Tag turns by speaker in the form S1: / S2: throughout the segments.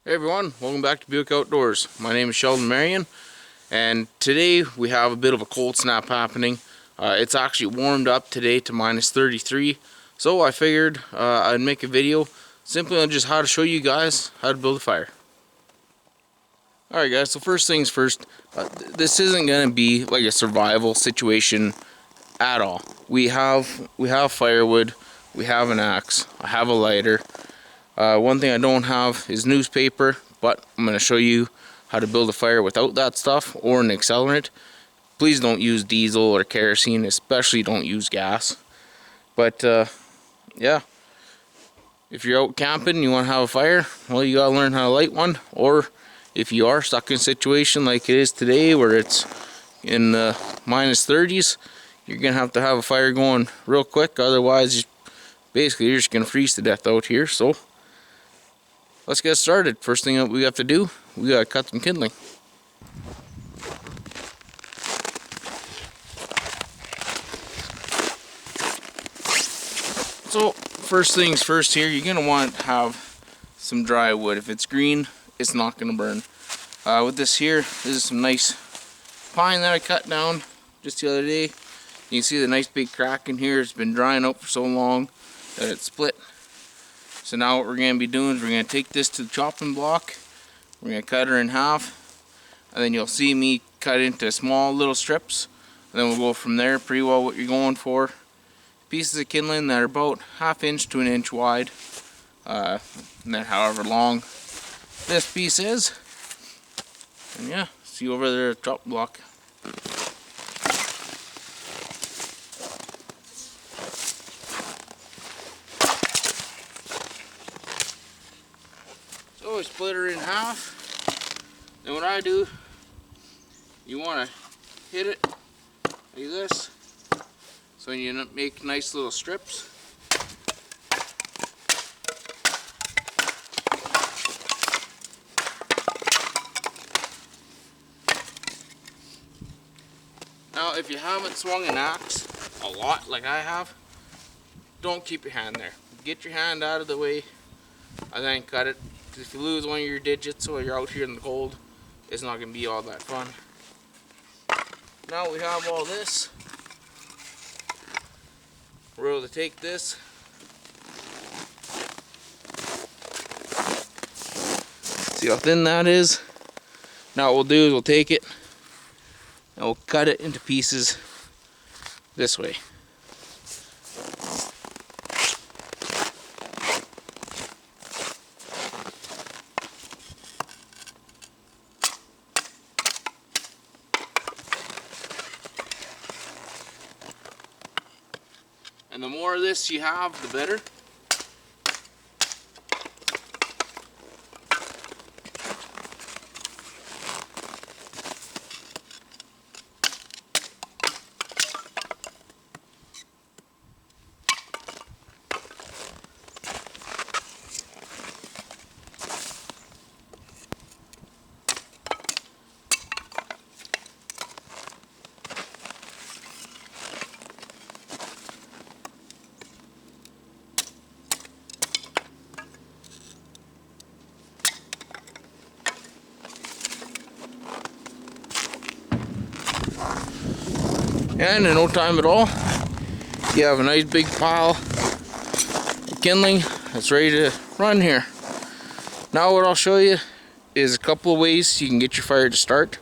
S1: Hey everyone, welcome back to Buick Outdoors. My name is Sheldon Marion, and today we have a bit of a cold snap happening. It's actually warmed up today to minus 33, so I figured I'd make a video simply on just how to show you guys how to build a fire. Alright guys, so first things first, this isn't going to be like a survival situation at all. We have firewood, we have an axe, I have a lighter. One thing I don't have is newspaper, but I'm going to show you how to build a fire without that stuff or an accelerant. Please don't use diesel or kerosene, especially don't use gas. But yeah, if you're out camping and you want to have a fire, well, you got to learn how to light one. Or if you are stuck in a situation like it is today where it's in the minus 30s, you're going to have a fire going real quick. Otherwise, basically you're just going to freeze to death out here. So let's get started. First thing that we have to do, we gotta cut some kindling. So first things first here, you're gonna want to have some dry wood. If it's green, it's not gonna burn. With this here, this is some nice pine that I cut down just the other day. You can see the nice big crack in here. It's been drying out for so long that it split. So now what we're going to be doing is we're going to take this to the chopping block. We're going to cut her in half. And then you'll see me cut into small little strips. And then we'll go from there. Pretty well what you're going for. Pieces of kindling that are about 1/2 inch to 1 inch wide. And then however long this piece is. And yeah, see you over there at the chopping block. So we split her in half. Then what I do, you want to hit it like this, so you make nice little strips. Now if you haven't swung an axe a lot like I have, don't keep your hand there. Get your hand out of the way and then cut it. If you lose one of your digits while you're out here in the cold, it's not going to be all that fun. Now we have all this. We're able to take this. See how thin that is? Now what we'll do is we'll take it and we'll cut it into pieces this way. And the more of this you have, the better. And in no time at all, you have a nice big pile of kindling that's ready to run here. Now what I'll show you is a couple of ways you can get your fire to start.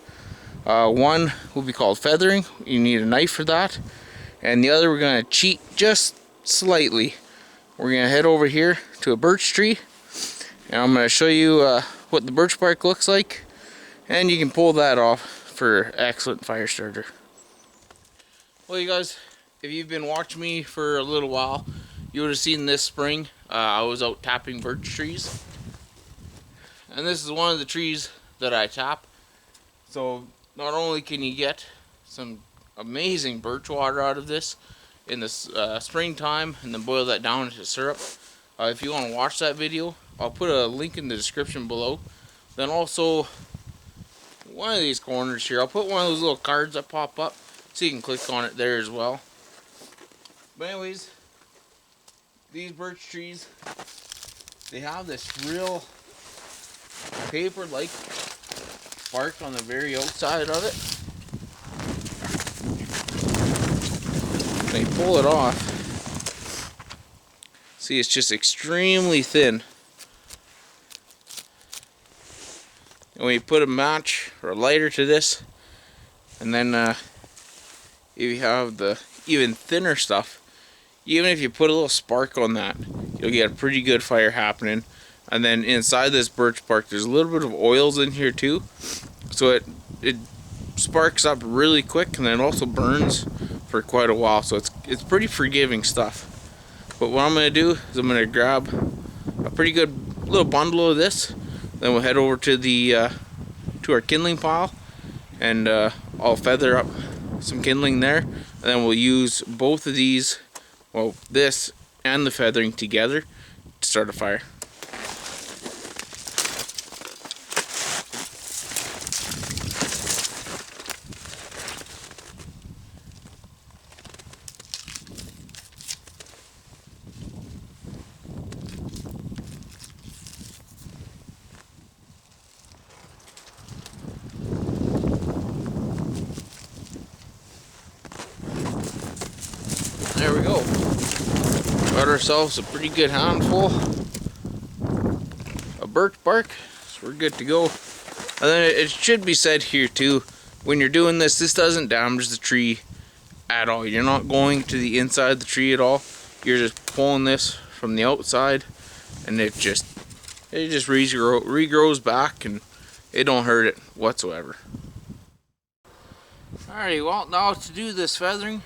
S1: One will be called feathering. You need a knife for that. And the other, we're going to cheat just slightly. We're going to head over here to a birch tree, and I'm going to show you what the birch bark looks like, and you can pull that off for excellent fire starter. Well, you guys, if you've been watching me for a little while, you would have seen this spring I was out tapping birch trees, and this is one of the trees that I tap. So not only can you get some amazing birch water out of this in the springtime and then boil that down into syrup. If you want to watch that video, I'll put a link in the description below. Then also one of these corners here, I'll put one of those little cards that pop up so you can click on it there as well. But anyways, these birch trees, they have this real paper-like bark on the very outside of it. When you pull it off, see, it's just extremely thin. And when you put a match or a lighter to this, and then if you have the even thinner stuff, even if you put a little spark on that, you'll get a pretty good fire happening. And then inside this birch bark, there's a little bit of oils in here too, so it sparks up really quick, and then it also burns for quite a while. So it's pretty forgiving stuff. But what I'm gonna do is I'm gonna grab a pretty good little bundle of this. Then we'll head over to the to our kindling pile, and I'll feather up some kindling there, and then we'll use both of these, well, this and the feathering together to start a fire. There we go. Got ourselves a pretty good handful of birch bark, so we're good to go. And then it should be said here too, when you're doing this, this doesn't damage the tree at all. You're not going to the inside of the tree at all. You're just pulling this from the outside, and it just regrows back, and it don't hurt it whatsoever. Alrighty, well, now to do this feathering,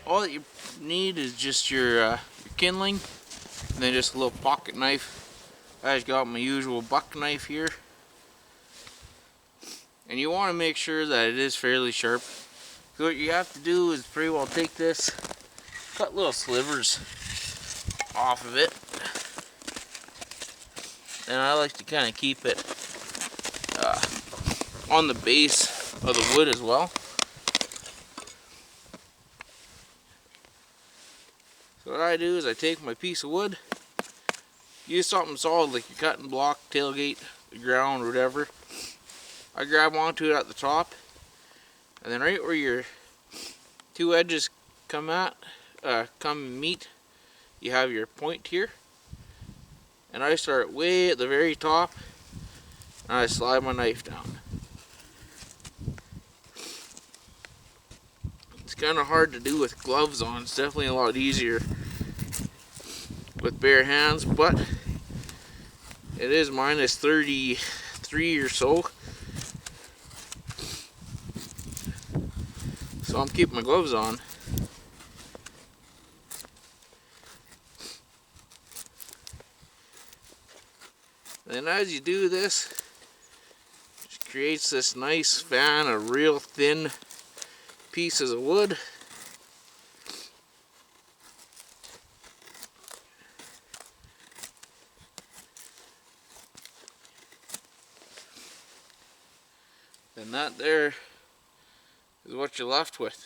S1: all that you need is just your kindling, and then just a little pocket knife. I just got my usual buck knife here, and you want to make sure that it is fairly sharp. So what you have to do is pretty well take this, cut little slivers off of it, and I like to kind of keep it on the base of the wood as well. So what I do is I take my piece of wood, use something solid like your cutting block, tailgate, the ground, whatever. I grab onto it at the top, and then right where your two edges come meet, you have your point here. And I start way at the very top, and I slide my knife down. It's kind of hard to do with gloves on. It's definitely a lot easier with bare hands, but it is minus 33 or so. So I'm keeping my gloves on. And as you do this, it creates this nice fan of real thin pieces of wood. And that there is what you're left with.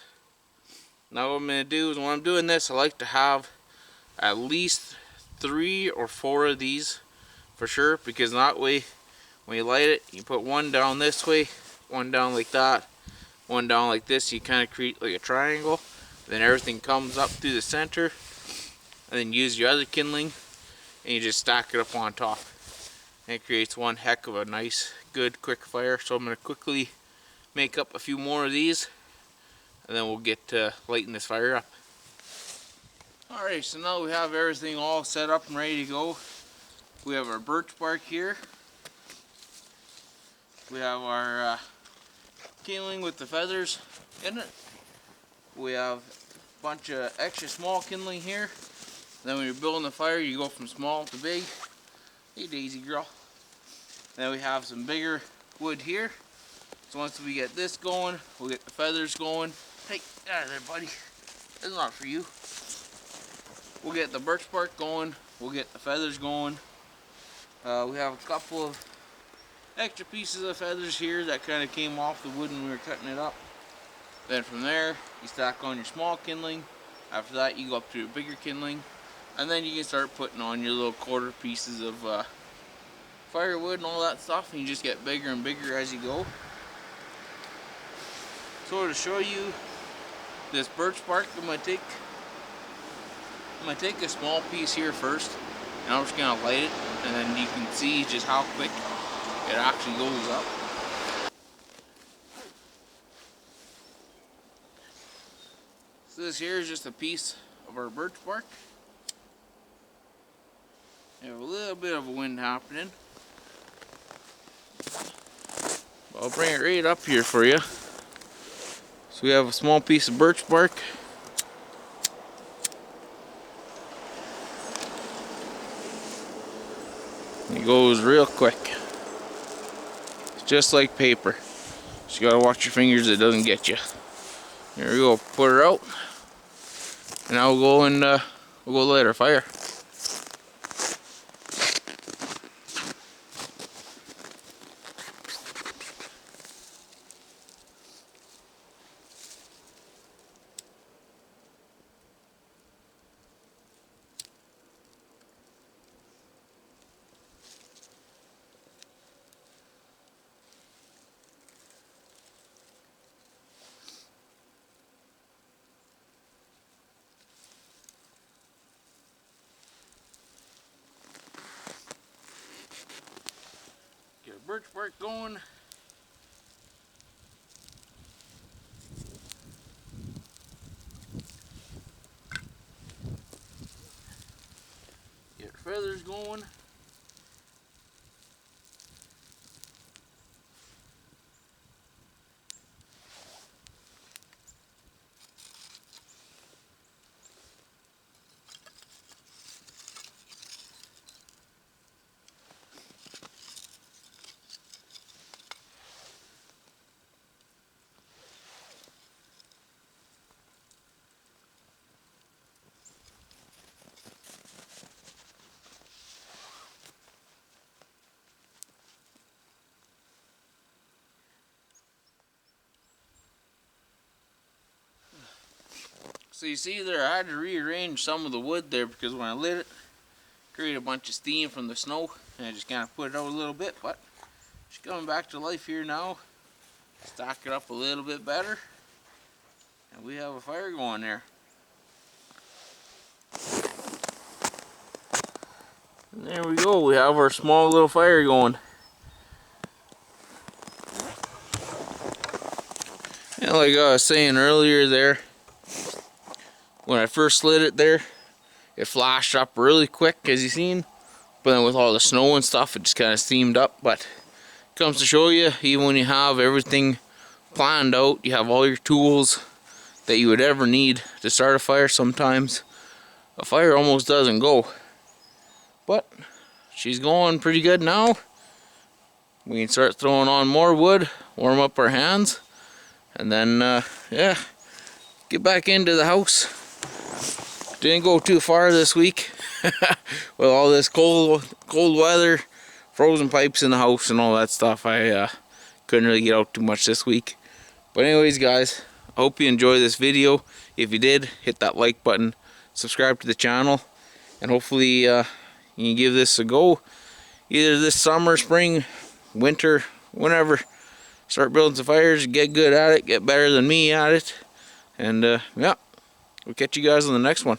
S1: Now what I'm going to do is when I'm doing this, I like to have at least 3 or 4 of these for sure, because that way when you light it, you put one down this way, one down like that, one down like this. You kind of create like a triangle, then everything comes up through the center, and then use your other kindling and you just stack it up on top, and it creates one heck of a nice good quick fire. So I'm going to quickly make up a few more of these, and then we'll get to lighting this fire up. Alright, so now we have everything all set up and ready to go. We have our birch bark here. We have our kindling with the feathers in it. We have a bunch of extra small kindling here. Then when you're building the fire, you go from small to big. Hey Daisy girl. Then we have some bigger wood here. So once we get this going, we'll get the feathers going. Hey, out of there, buddy. This is not for you. We'll get the birch bark going. We'll get the feathers going. We have a couple of extra pieces of feathers here that kind of came off the wood when we were cutting it up. Then from there, you stack on your small kindling. After that, you go up to your bigger kindling. And then you can start putting on your little quarter pieces of firewood and all that stuff, and you just get bigger and bigger as you go. So to show you this birch bark, I'm gonna take a small piece here first, and I'm just gonna light it, and then you can see just how quick it actually goes up. So this here is just a piece of our birch bark. We have a little bit of a wind happening. I'll bring it right up here for you. So we have a small piece of birch bark. It goes real quick. It's just like paper. Just gotta watch your fingers, it doesn't get you. Here we go, put her out. And now we'll go light our fire. Get a birch bark going. Get feathers going. So you see there, I had to rearrange some of the wood there because when I lit it, created a bunch of steam from the snow, and I just kind of put it out a little bit, but it's coming back to life here now. Stock it up a little bit better, and we have a fire going there. And there we go, we have our small little fire going. And like I was saying earlier there, when I first lit it there, it flashed up really quick as you seen, but then with all the snow and stuff, it just kind of steamed up. But it comes to show you, even when you have everything planned out, you have all your tools that you would ever need to start a fire, sometimes a fire almost doesn't go. But she's going pretty good now. We can start throwing on more wood, warm up our hands, and then yeah, get back into the house. Didn't go too far this week with all this cold weather, frozen pipes in the house and all that stuff. I couldn't really get out too much this week. But anyways guys, I hope you enjoyed this video. If you did, hit that like button, subscribe to the channel, and hopefully you can give this a go either this summer, spring, winter, whenever. Start building some fires, get good at it, get better than me at it, and yeah, we'll catch you guys on the next one.